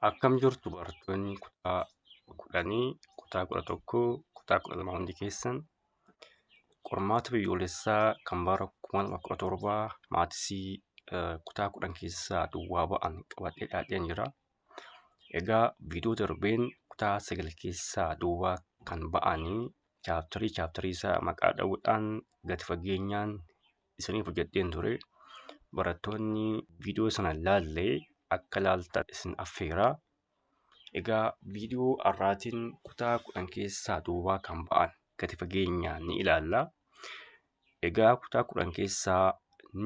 Akkam jirtu barattoonni kutaa 10, kutaa 11, kutaa 12 hundi keessan qormaata biyyoolessaa kan bara 2017 maatisii kutaa 10 keessaa duwwaa ba'an qabadhee dhiyaadheen jira. Egaa viidiyoo darbeen kutaa 9 keessaa duwwaa kan ba'anii chaaptarii isaa maqaa dha'uudhaan gadi fageenyaan isiniif hojjedheen ture. Barattoonni viidiyoo sana laallee akka laaltan isin affeeraa. Egaa viidiyoo har'aatiin kutaa 10 keessaa duwwaa kan ba'an gadi fageenyaan ni ilaalla. Egaa kutaa 10 keessaa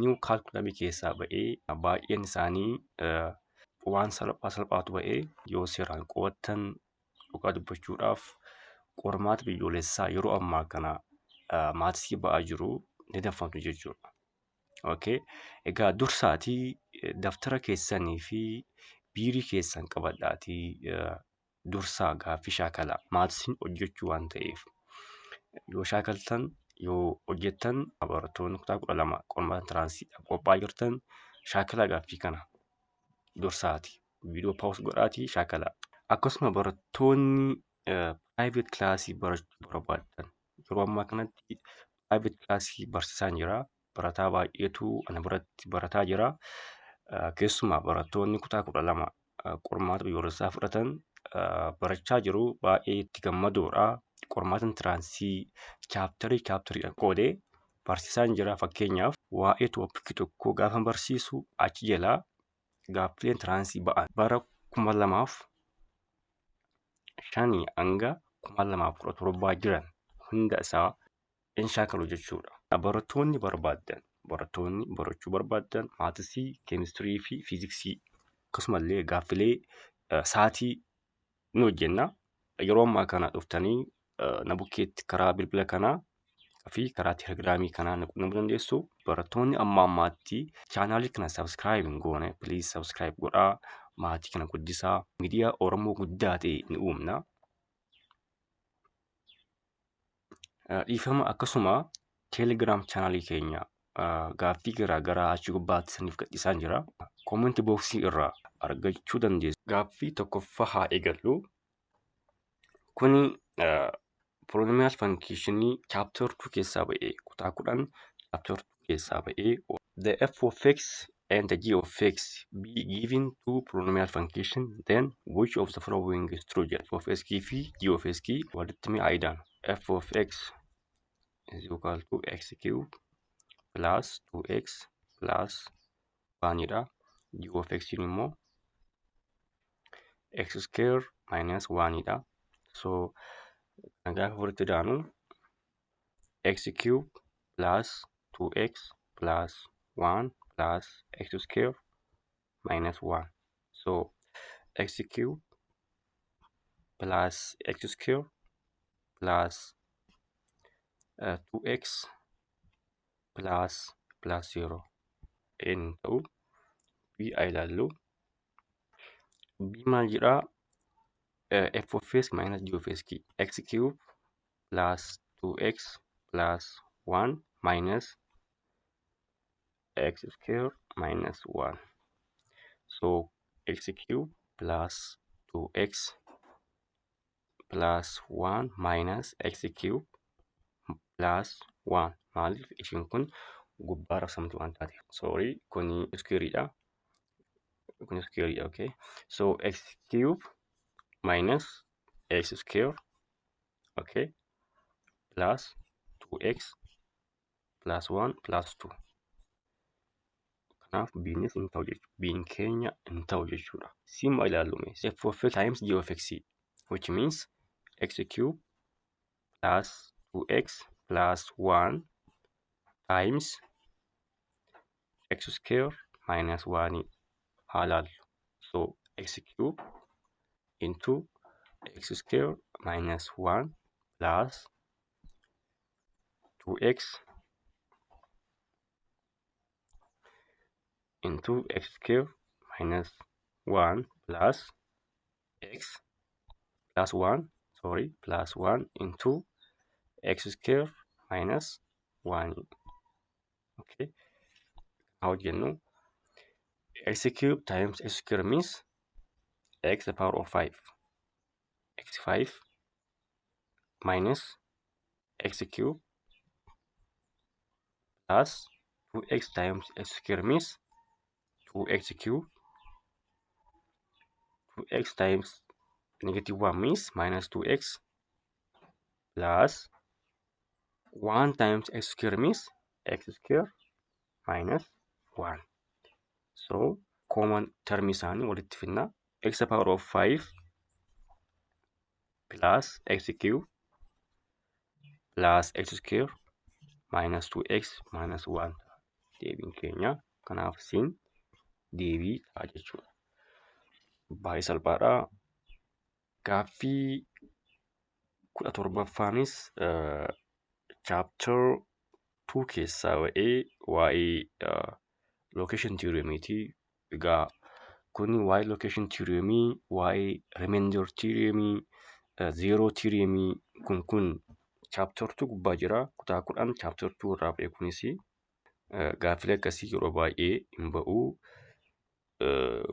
niw kaalkulamii keessaa ba'ee baay'een isaanii waan salphaatu ba'ee yoo seeraan qo'attan dhugaa dubbachuudhaaf qormaata biyyoolessaa yeroo ammaa kana maatisii ba'aa jiru ni danfamtu jechuudha. Okay. Egaa dursaatii daftara keessanii fi biirii keessan qabadhaatii dursaa gaaffii shaakalaa maatisiin hojjechuu waan ta'eef yoo shaakaltan yoo hojjettan barattoonni kutaa 12 qormaata tiraansiidhaaf qophaa'aa jirtan shaakala gaaffii kana dursaati viidiyoo paawus godhaatii shaakalaa. Akkasuma barattoonni private kilaasii barachuu barbaadan yeroo ammaa kanatti private kilaasii barsiisaan jira. Barataa baay'eetu ana biratti barataa jira. Keessumaa barattoonni kutaa 12 qormaata biyyoolessaa fudhatan barachaa jiru. Baay'ee itti gammadoodha. Qormaata tiraansii chaaptariidhaan qoodee barsiisaan jira. Fakkeenyaaf waa'ee tooppikii tokkoo gaafa barsiisu achi jalaa gaaffileen tiraansii ba'an bara 2005 hanga 2017 jiran hunda isaa in shaakalu jechuudha. Barattoonni barachuu barbaadan maatisii, keemistirii fi fiiziksii akkasumallee gaaffilee saatii ni hojjenna. Yeroo ammaa kana dhuftanii na bukkeetti karaa bilbila kanaa fi karaa telegiraamii kanaa nama dandeessu. Barattoonni ammaatti chaanaalii kana sabskiraayib hin goone piliis sabskiraayib godhaa. Maatii kana guddisaa. Miidiyaa Oromoo guddaa ta'e ni uumna. Dhiifama akkasuma teelegiraam chaanaalii keenya gaaffii garaagaraa achi gubbaatti saniif gadhiisaan jira. Koomentii booksii irraa argachuu dandeessu. Gaaffii tokkoffaa haa eegallu. Kuni poolinoomiyal fankishinii chaaptar 2 keessaa ba'ee kutaa 10 chaaptar 2 keessaa ba'ee the f of x and the g of x be given to polynomial function, then which of the following is true? F of x fi g of x walitti mi'aayidhaan f of x is equal to x cube plus 2x plus 1 dha. G of x immoo x square minus 1 dha. So gaafa walitti daanu x cube plus 2x plus 1 plus x square minus 1. So x cube plus x square plus 2x plus 0 into b ilaallu. B maal jedhaa? F of x minus g of x cube plus 2x plus 1 minus x square minus 1. So x cube plus 2x plus 1 minus x cube plus 1. Maaliif ishiin kun gubbaa rabsamtu waan taate. Sorry, kuni squareidha. Okay. So x cube minus x square, okay, plus 2x plus 1 plus 2. Kanaaf b'nis hin ta'u jechuudha. B'n keenya hin ta'u jechuudha. Simma ilaallume f of x times g of x, which means x cube plus 2x plus 1 times x square minus 1 halal. So x cube into x square minus 1 plus 2x into x square minus 1 plus x plus 1, plus 1 into x square minus 1. Okay. How do you know? X cube times x square means x to the power of 5 x5 minus x cube plus 2x times x square means 2x cube, 2x times negative 1 means minus 2x plus 1 times x square means x square minus 1. So common term isaanii walitti fidna. X to the power of 5 plus x cube plus x square minus 2x minus 1 deebiin keenya. Kanaaf siin deebii ta'a jechuudha. Baay'ee salphaadha. Gaaffii 17ffaanis chapter 2 keessaa ba'ee waa'ee location theoremiiti. Egaa kun waa'ee location theoremii, waa'ee remainder theoremii, zero theoremii kun chapter 2 gubbaa jira. Kutaa 10 chapter 2 irraa ba'e kunis gaaffilee akkasii yeroo baay'ee hin ba'u.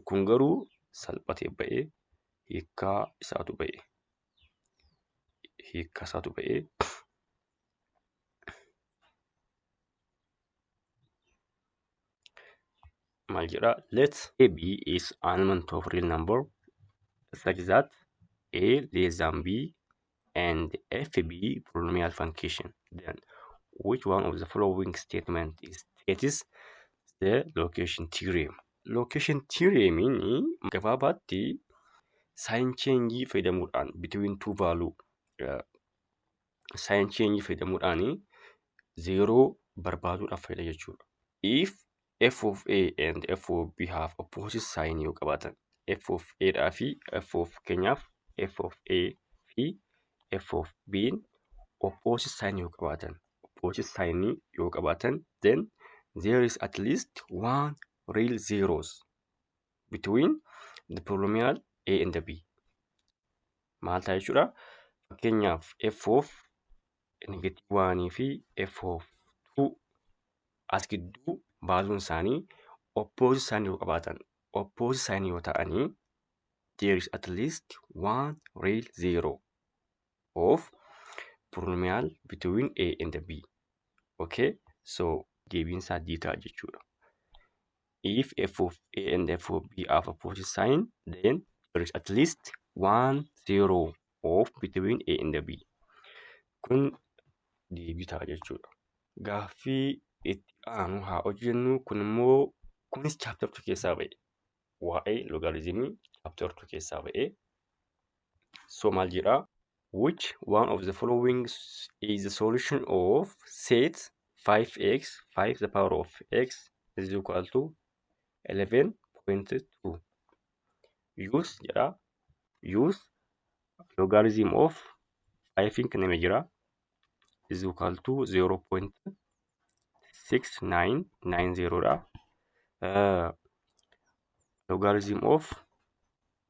Kun garuu salphatee ba'e hiikkaa isaatu ba'e. Maal jedha? Let a b is an element of real number such that a less than b and f b polynomial function. Then which one of the following statement states the location theorem? Location theorem ni gabaabaatti sign change fayyadamuudhaan between two value sign change fayyadamuudhaan zero barbaaduudhaaf fayyada jechuudha. If f of a and f of b have opposite sign yoo qabaatan, f of a dhaa fi f of keenyaaf f of a fi f of b opposite sign yoo qabaatan, then there is at least one real zeros between the polynomial a and the b. Maal ta'a jechuudha? Fakkeenyaaf f of negative 1 fi f of 2 as gidduu baasuun isaanii opposite sign yoo qabaatan, opposite sign yoo ta'anii, there is at least one real zero of polynomial between a and the b. Okay, so deebiin isaa D ta'a jechuudha. If f of a and f of b have opposite sign, then there is at least one zero of between a and the b. Kun deebii ta'a jechuudha. Gaaffii itti aanu haa hojjennu. Kun immoo kunis chapter 2 keessaa ba'e. Waa'ee logaritmii chapter 2 keessaa ba'e. So maal jedha? Which one of the following is the solution of set 5x 5 to the power of x is equal to 11.2? Use jedha. Use logarithm of 5 kenname jira is equal to 0.6990 dha. Logarithm of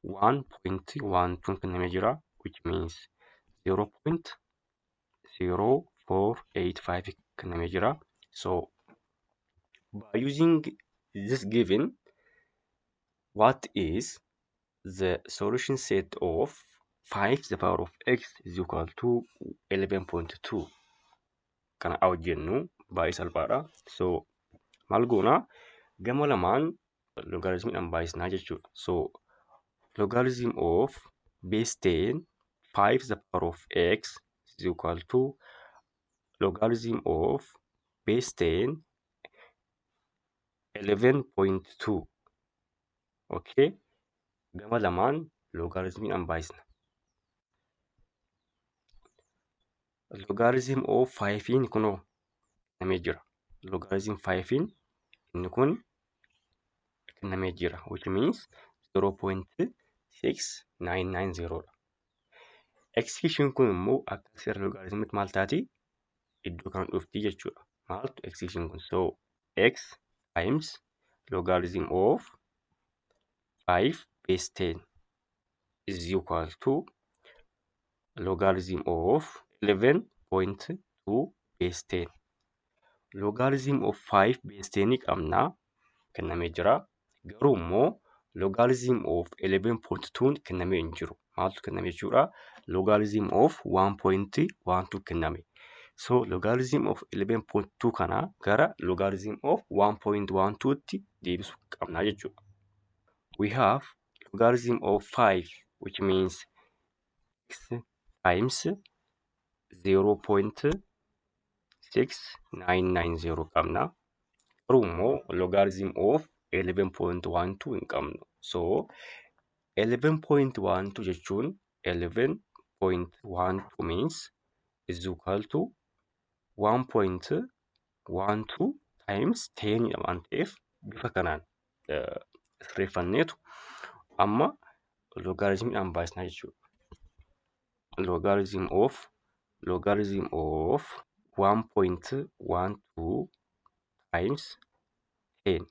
1.12 kenname jira, which means 0.0485 kenname jira. So by using this given, what is the solution set of 5 to the power of x is equal to 11.2? Kana hojjennu baay'ee salphaadha. So maal goona? Gama lamaan logaritmiidhaan baay'isnaa jechuudha. So logarithm of base 10 5 to the power of x is equal to logarithm of base 10 11.2. Okay, gama lamaan logaritmiidhaan baay'isna. Logarithm of 5 kunoo kennamee jira. Logarithm 5 inni kun kennamee jira, which means 0.6990 dha. Expression kun immoo akka seera logaritmiitti maal taati? Iddoo kan dhufti jechuudha. Maaltu expression kun? So x times logarithm of 5 base 10 is equal to logarithm of 11.2 base 10. Logarithm of 5 base 10 qabna kennamee jira. Garuu immoo logarithm of 11.2 kennamee hin jiru. Maaltu kenname jechuudha? Logarithm of 1.12 kenname. So logarithm of 11.2 kana gara logarithm of 1.12 tti deebisuu qabna jechuudha. We have logarithm of 5, which means x times 0.6990 qabna. Garuu immoo logarithm of 11.12 hin qabnu. So 11.12 jechuun 11.12 means is equal to 1.12 times 10 waan ta'eef bifa kanaan sirreeffanneetu amma logaritmiidhaan baasnaa jechuudha. Logarithm of 1.12 times 10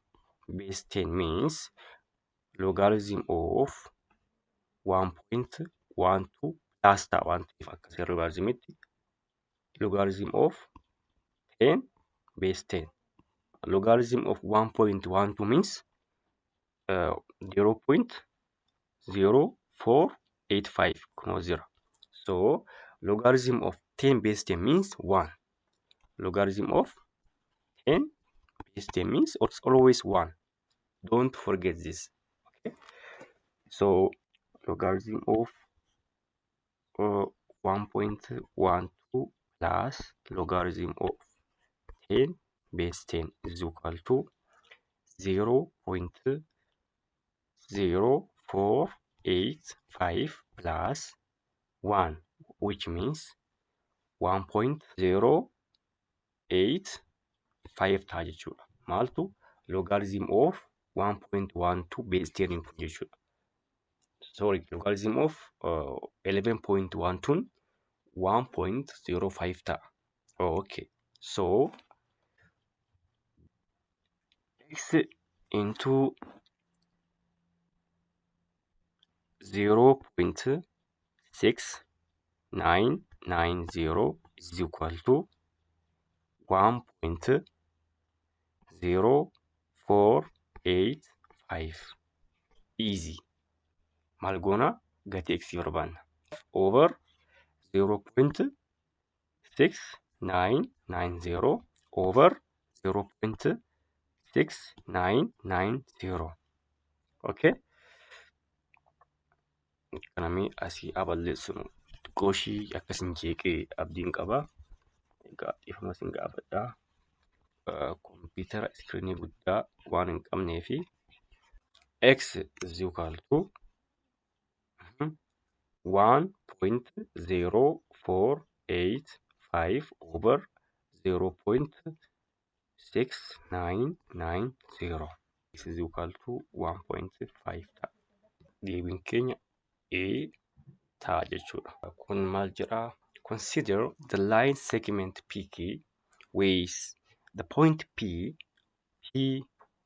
base 10 means logarithm of 1.12 plus ta'a waan ta'eef akkasii logarithmitti logarithm of 10 base 10. Logarithm of 1.12 means 0.0485 kunoo 0. So logarithm of 10 base 10 means 1. Logarithm of 10 base 10 means it's always 1. Don't forget this. Okay. So logarithm of 1.12 plus logarithm of 10 base 10 is equal to 0.0485 plus 1, which means 1.085 ta'a jechuudha. Maaltu logarithm of 1.12 base 10 kun jechuudha. Sorry, logarithm of 11.12 1.05 ta'a. Okay. So x into 0.6990 is equal to 1.0485. Easy. Maal goona gatii x barbaanna. Over 0.6990 over 0.6990. Okay. Kanamii asii balleessinu xiqqooshii akkasiin jeeqee abdiin qaba. Egaa ifama isin gaafadhaa. Kompiitara iskiriinii guddaa waan hin qabnee fi x is equal to 1.0485 over 0.6990. X is equal to 1.5 ta'a. Deebiin keenya A ta'a jechuudha. Kun maal jedhaa? Consider the line segment PQ with the point P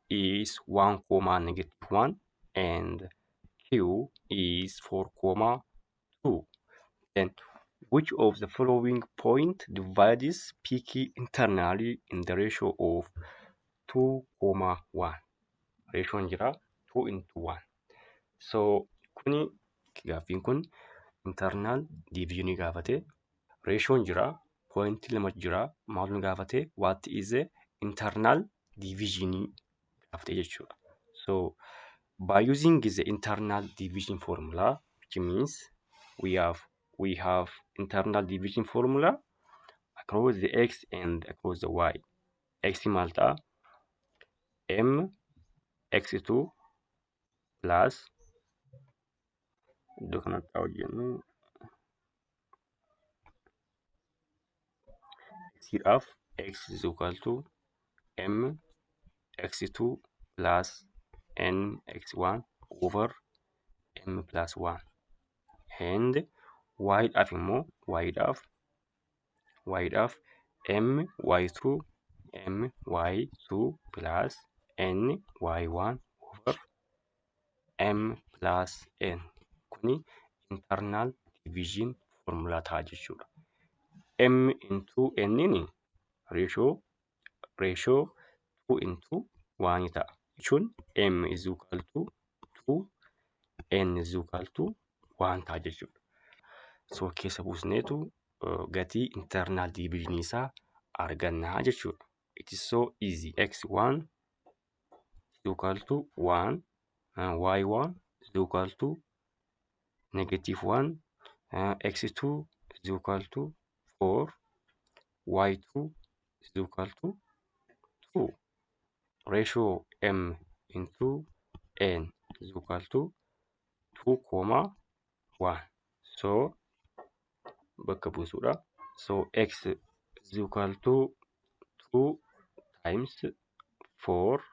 is 1, -1 and Q is 4, 2. Then which of the following point divides PQ internally in the ratio of 2, 1? Ratioon jira 2 into 1. So kuni gaaffiin kun internal division gaafate. Ratioon jira point lama jira maaltu gaafate? What is the internal division gaafate jechuudha. So by using the internal division formula, which means we have internal division formula across the x and across the y. X maal ta'a? M x2 plus iddoo kanatti haa hojjennu xidhaaf x is equal to m x2 plus n x1 over m plus 1 and y dhaaf immoo y dhaaf m y2 plus n y1 over m plus n. Kuni internal division formula ta'a jechuudha. M into n ni ratio 2 into 1 ta'a. Jechuun m is equal to 2 n is equal to 1 ta'a jechuudha. So keessa buusneetu gatii internal division isaa argannaa jechuudha. It is so easy. X1 is equal to 1, Y1 is equal to -1, X2 is equal to 4, Y2 is equal to 2. Ratio M into N is equal to 2,1. So bakka buusuudha. So X is equal to 2 times 4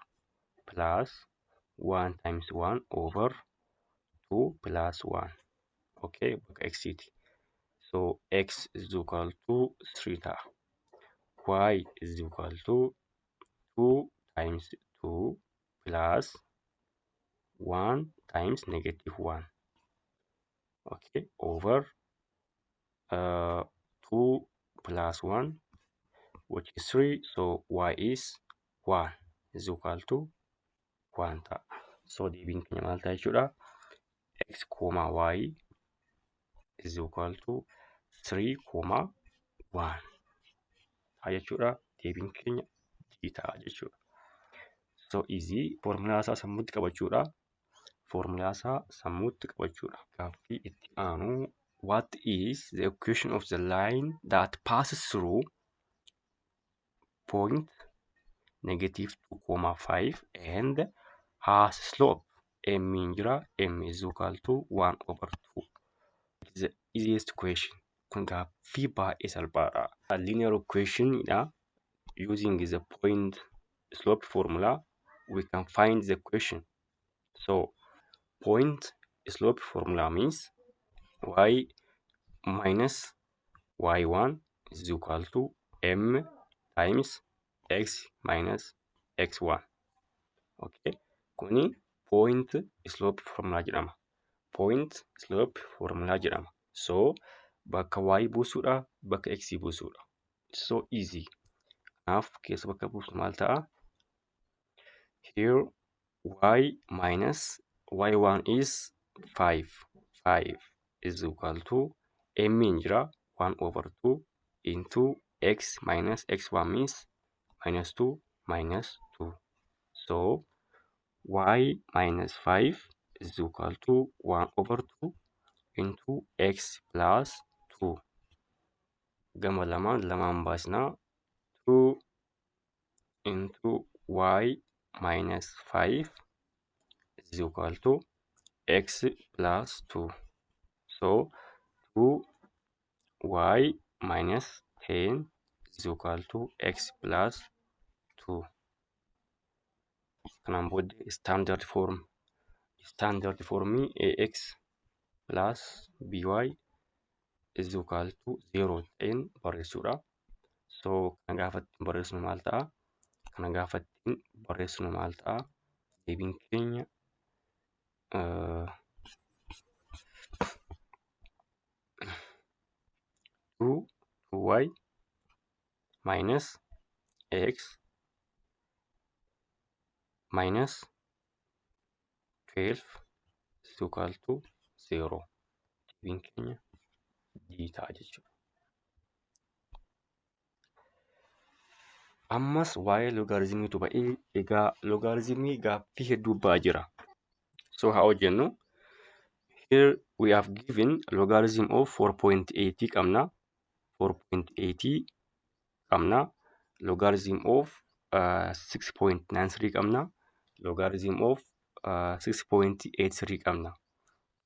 plus 1 times 1 over 2 plus 1. Okay, bakka X-ti. So X is equal to 3 ta'a. Y is equal to 2 times 2 plus 1 times -1. Okay, over 2 plus 1, which is 3. So Y is 1 is equal to 1 ta'a. So deebiin keenya maal ta'a jechuudha? X, Y is equal to 3,1 ta'a jechuudha. Deebiin keenya D ta'a jechuudha. So easy. Formulaa isaa sammuutti qabachuudha. Gaaffii itti aanu, what is the equation of the line that passes through point -2,5 and has slope m jira, m is equal to 1 over 2. It is the easiest question. Kun gaaffii baay'ee salphaadha. A linear equation dha. Using the point slope formula, we can find the equation. So point slope formula means y minus y1 is equal to m times x minus x1. Okay, kuni point slope formula jedhama. So bakka y buusuudha, bakka x buusuudha. So easy. Kanaaf keessa bakka buusu maal ta'a? Here y minus y1 is 5 is equal to m jira 1 over 2 into x minus x1 means -2 minus 2. So y minus 5 is equal to 1 over 2 into x plus 2. Gama lamaan baasnaa 2 into y minus 5 is equal to x plus 2. So 2y minus 10 is equal to x plus 2. Kanaan booddee standard form ax plus by is equal to 0 ta'een barreessuudha. So kana gaafa ittiin barreessinu maal ta'a? Deebiin keenya 2y minus x minus 12 is equal to 0. Deebiin keenya D ta'a jechuudha. Ammas waa'ee logaarizimiitu ba'ee, egaa logaarizimii gaaffii hedduu ba'aa jira. So haa hojjennu. Here we have given logarithm of 4.8 qabna. 4.8 qabna. Logarithm of 6.93 qabna. Logarithm of 6.83 qabna.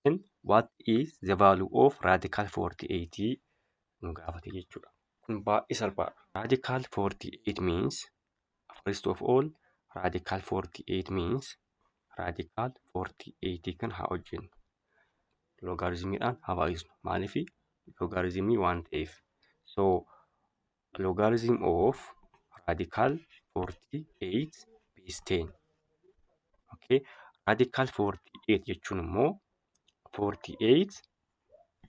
And what is the value of radical 48 nu gaafate jechuudha. Kun baay'ee salphaadha. Radical 48 means, first of all, radical 48 means radical 48 kan haa hojjennu. Logarizimiidhaan haa baay'isnu. Maaliif? Logarizimii waan ta'eef. So logarithm of radical 48 base 10. Okay, radical 48 jechuun immoo 48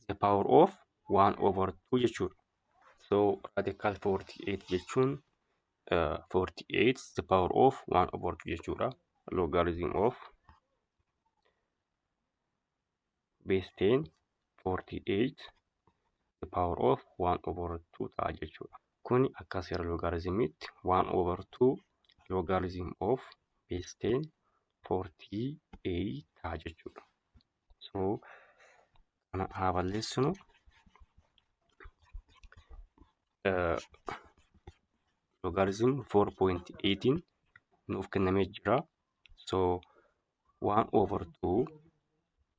the power of 1 over 2 jechuudha. So radical 48 jechuun 48 the power of 1 over 2 jechuudha. Logarithm of base 10 48 the power of 1 over 2 ta'a jechuudha. Kuni akka seera loogaarizimiitti 1 over 2 logarithm of base 10 48 ta'a jechuudha. So kana haa balleessinu. Logarithm 4.18 nuuf kennamee jira. So 1 over 2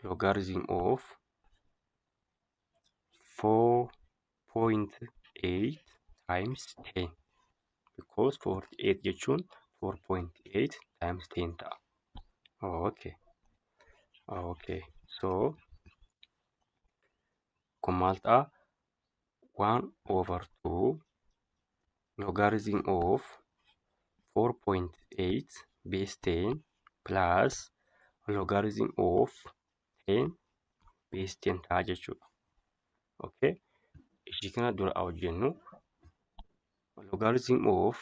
logarithm of 4.8 times 10 because 48 jechuun 4.8 times 10 ta'a. Okay. So kun maal ta'a? 1 over 2 logarithm of 4.8 base 10 plus logarithm of 10 base 10 ta'a jechuudha. Okay. Ishii kana dura haa hojjennu. Logarithm of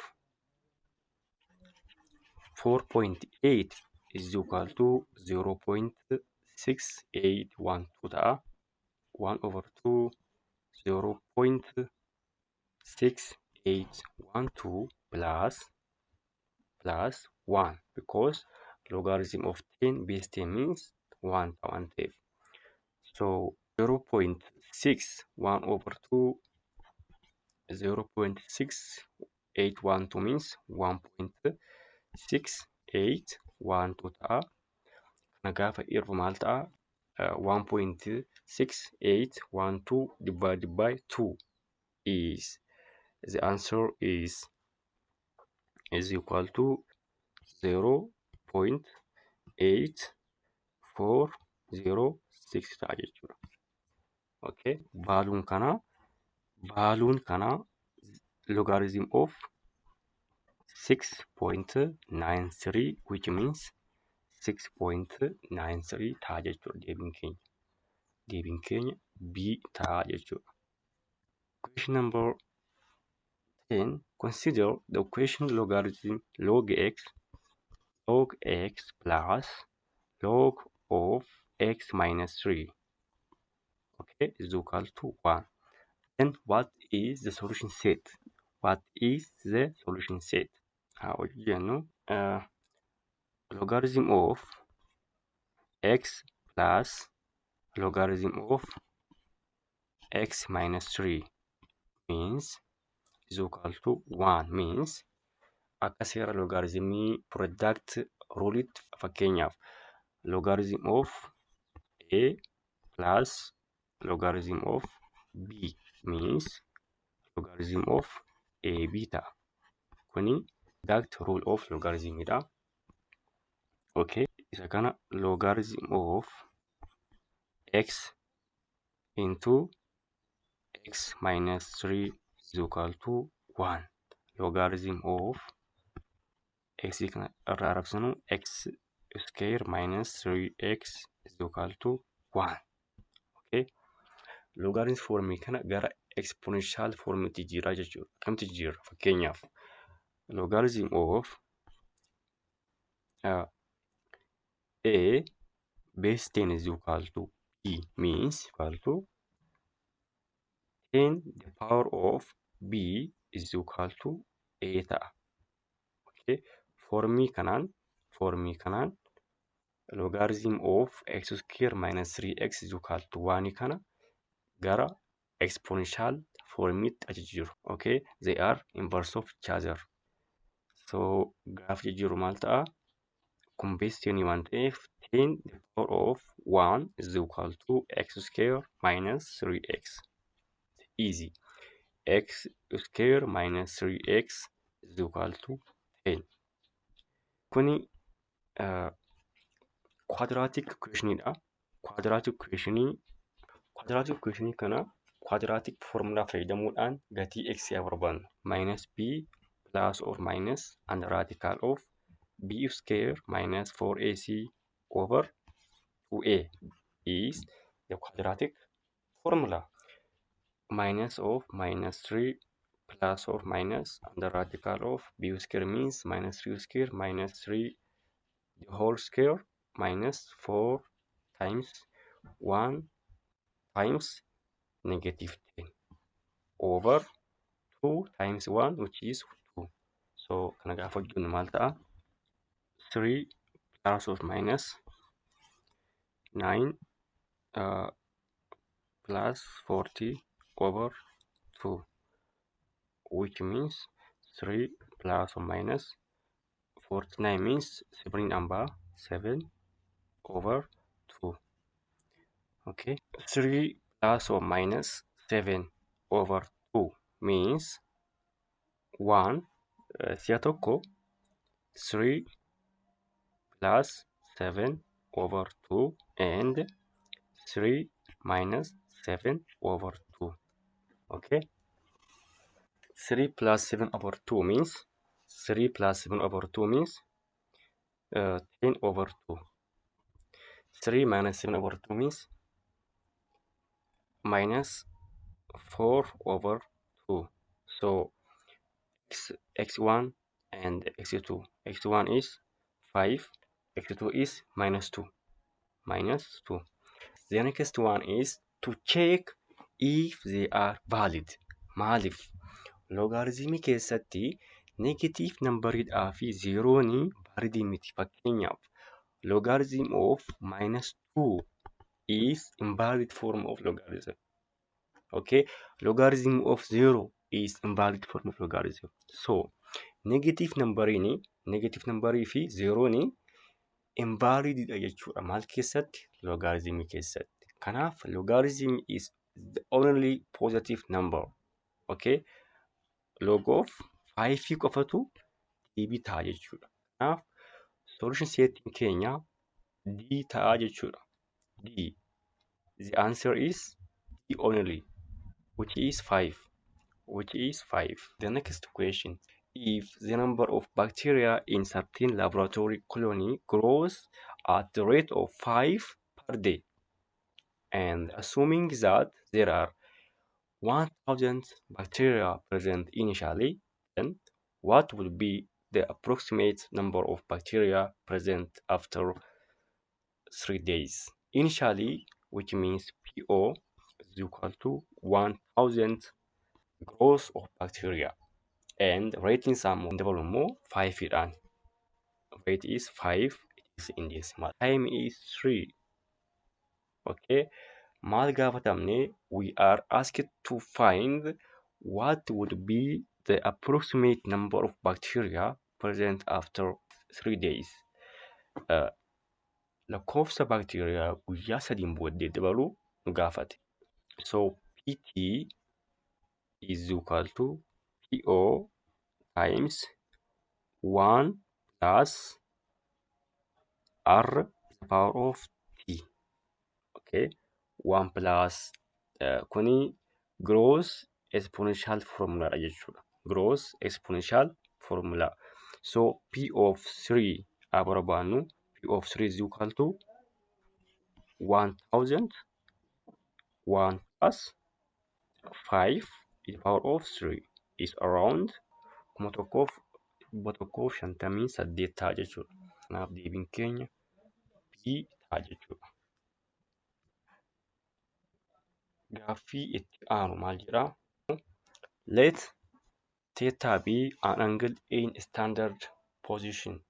4.8 is equal to 0.6812 ta'a. 1 over 2 0.6812 plus 1 because logarithm of 10 base 10 means 1 ta'an ta'eef. So 0.61 over 2 0.6812 means 1.6812 ta'a. Kana gaafa dhiirru maal ta'a? 1.6812 divided by 2 is the answer is equal to 0.8406 ta'a jechuudha. Okay. Baaluun kana logarithm of 6.93 which means 6.93 ta'a jechuudha. Deebiin keenya B ta'a jechuudha. Question number 10. Consider the equation logarithm log x plus log of x minus 3 is equal to 1. Then what is the solution set? Logarithm of x plus logarithm of x minus 3 means is equal to 1 means akka seera logaritmii product rule'itti fakkeenyaaf logarithm of a plus logarithm of b means logarithm of ab ta'a. Kuni product rule of logarithmidha. Okay. Isa kana logarithm of x into x minus 3 is equal to 1. Logarithm of x kana irraa arabsanu x square minus 3x is equal to 1. Okay. Logarithm formii kana gara exponential formiitti jijjiiraa jechuudha. Akkamitti jijjiirra? Fakkeenyaaf logarithm of a base 10 is equal to b means equal to 10 the power of b is equal to a ta'a. Okay. Formii kanaan logarithm of x square minus 3x is equal to 1 kana gara exponential formiitti jijjiiru. Okay. They are inverse of each other. So gaafa jijjiiru maal ta'a? Kun base 10 waan ta'eef 10 the power of 1 is equal to x square minus 3x. Easy. X square minus 3x is equal to 10. Kuni quadratic equationidha. Quadratic equationii kana quadratic formula fayyadamuudhaan gatii x yaa barbaannu. Minus b plus or minus and radical of b square minus 4ac over 2a is the quadratic formula. Minus of minus 3 plus or minus and the radical of b square means minus 3 square minus 3 the whole square minus 4 times 1 times negative 10 over 2 times 1 which is 2. So kana gaafa hojjennu maal ta'a? 3 plus or minus 9 plus 40 over 2, which means 3 plus or minus 49 means 7 number 7 over 2. Okay, 3 plus or minus 7 over 2 means 1 si'a tokko 3 plus 7 over 2 and 3 minus 7 over 2. Okay, 3 plus 7 over 2 means 3 plus 7 over 2 means 10 over 2. 3 minus 7 over 2 means minus 4 over 2. So x1 and x2. x1 is 5, x2 is minus 2. Minus 2. The next one is to check if they are valid. Maaliif loogaariizimii keessatti negative numberidhaa fi zeeroonii validii miti. Fakkeenyaaf logarithm of minus 2 is invalid form of logarithm. Okay, logarithm of 0 is invalid form of logarithm. So negative numberii fi zeeroonii invalididha jechuudha. Maal keessatti? Logaritmii keessatti. Kanaaf logarithm is the only positive number. Okay, log of 5 qofatu deebii ta'a jechuudha. Kanaaf solution setting keenya D ta'a jechuudha. D. The answer is D only, which is 5. The next question. If the number of bacteria in certain laboratory colony grows at the rate of 5 per day, and assuming that there are 1000 bacteria present initially, then what would be the approximate number of bacteria present after 3 days? Initially, which means PO is equal to 1000 growth of bacteria, and rating sum interval more 5 idhaan. Rate is 5, it is in decimal. Time is 3. Okay, maal gaafatamne? We are asked to find what would be the approximate number of bacteria present after 3 days. Lakkoofsa bacteria guyyaa 3 booddee dabaluu nu gaafate. So PT is equal to PO times 1 plus R to the power of T. Okay, 1 plus kuni gross exponential formula dha jechuudha. Gross exponential formula. So P of 3 haa barbaannu. P of 3 is equal to 1000 1 plus 5 to the power of 3 is around 1158 ta'a jechuudha. Kanaaf deebiin keenya P ta'a jechuudha. Gaaffii itti aanu maal jedhaa? Let theta be an angle in standard position.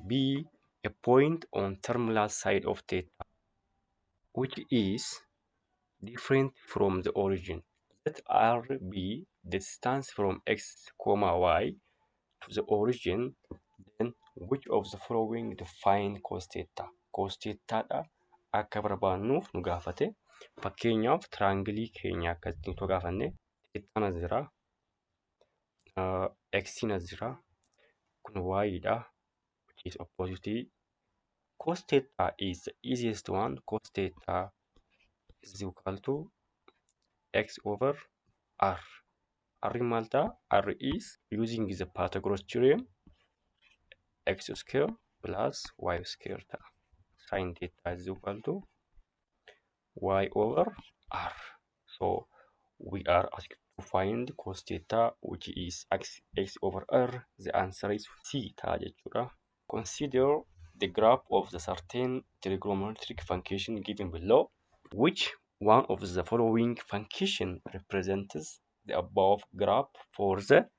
Be a point on terminal side of theta, which is different from the origin. Let R be the distance from x, y to the origin. Then which of the following define cos theta? Cos theta dha akka barbaannuuf nu gaafate. Fakkeenyaaf triangilii keenya akkasitti nu gaafanne theta as jira, x as jira, kun y dha, which is opposite. Cos theta is the easiest one. Cos theta is equal to x over r. R maal ta'a? R is using the Pythagoras theorem x square plus y square ta'a. Sin theta is equal to y over r. So we are asked to find cos theta, which is x over r. The answer is C ta'a jechuudha. Consider the graph of the certain trigonometric function given below. Which one of the following function represents the above graph for the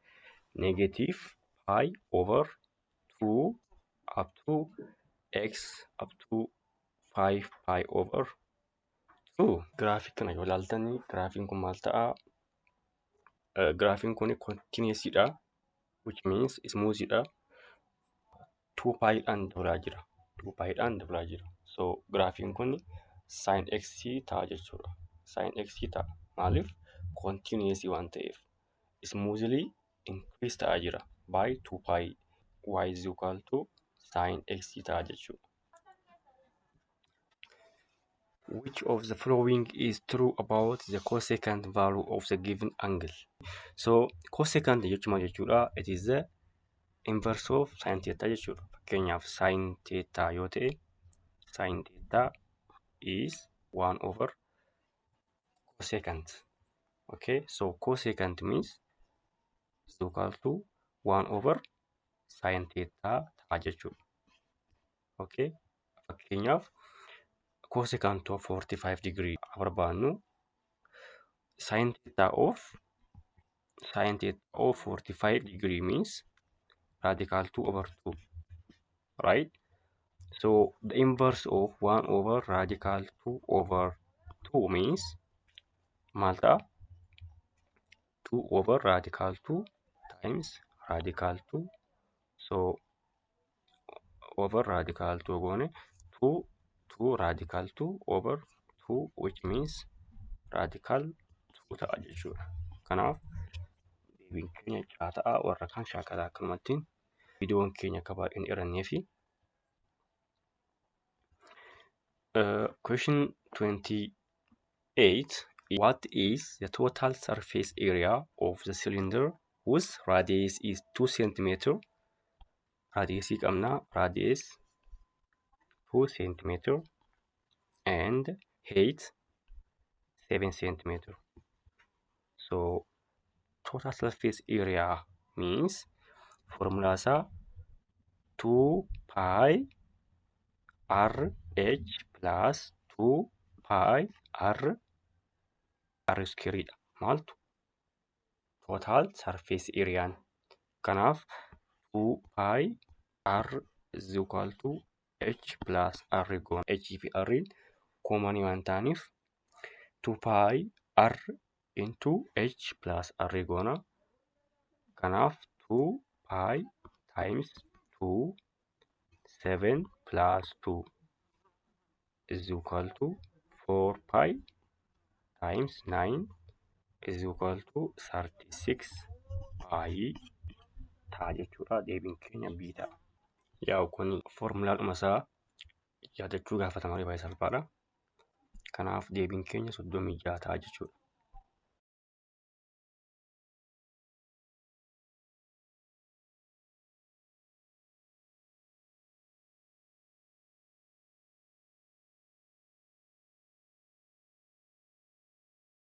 negative pi over 2 up to x up to 5 pi over 2. Graafii kana yoo ilaaltanii graafiin kun maal ta'a? Graafiin kun continuousdha, which means smoothidha. 2 pi dhaan dabalaa jira. 2 pi dhaan dabalaa jira. So graafiin kun sin x ta'a jechuudha. Sin x ta'a. Maaliif? Continuous waan ta'eef. Smoothly increase ta'aa jira by 2 pi. Y is equal to sin x ta'a jechuudha. Which of the following is true about the cosecant value of the given angle? So cosecant jechuun maal jechuudha? It is the inverse of sin theta jechuudha. Fakkeenyaaf sin theta yoo ta'e, sin theta is 1 over cosecant. Okay, so cosecant means is equal to 1 over sin theta ta'a jechuudha. Okay, fakkeenyaaf cosecant of 45 degree barbaannu sin theta of 45 degree means radical 2 over 2, right? So the inverse of 1 over radical 2 over 2 means malta 2 over radical 2 times radical 2. So over radical 2 gone 2 radical 2 over 2, which means radical 2 ta'a jechuudha. Kanaaf deebiin keenya ja'a ta'a. Warra kaan shaakalaa akkanumattiin viidiyoon keenya akka baay'een dheerannee fi question 28. What is the total surface area of the cylinder whose radius is 2 cm? Radius qabna. Radius 2 cm and height 7 cm. So total surface area means formula is 2 pi RH plus 2 pi r square maaltu total surface area. Kanaaf 2 pi r is equal to h plus r goona. H fi r common waan ta'aniif 2 pi r into h plus r goona. Kanaaf 2 pi times 2 7 plus 2 is equal to 4 pi times 9 is equal to 36 pi ta'a jechuudha. Deebiin keenya B ta'a. Yaa kun formulaan isaa yaadachuu gaafatama baay'ee salphaadha. Kanaaf deebiin keenya 36 ta'a jechuudha.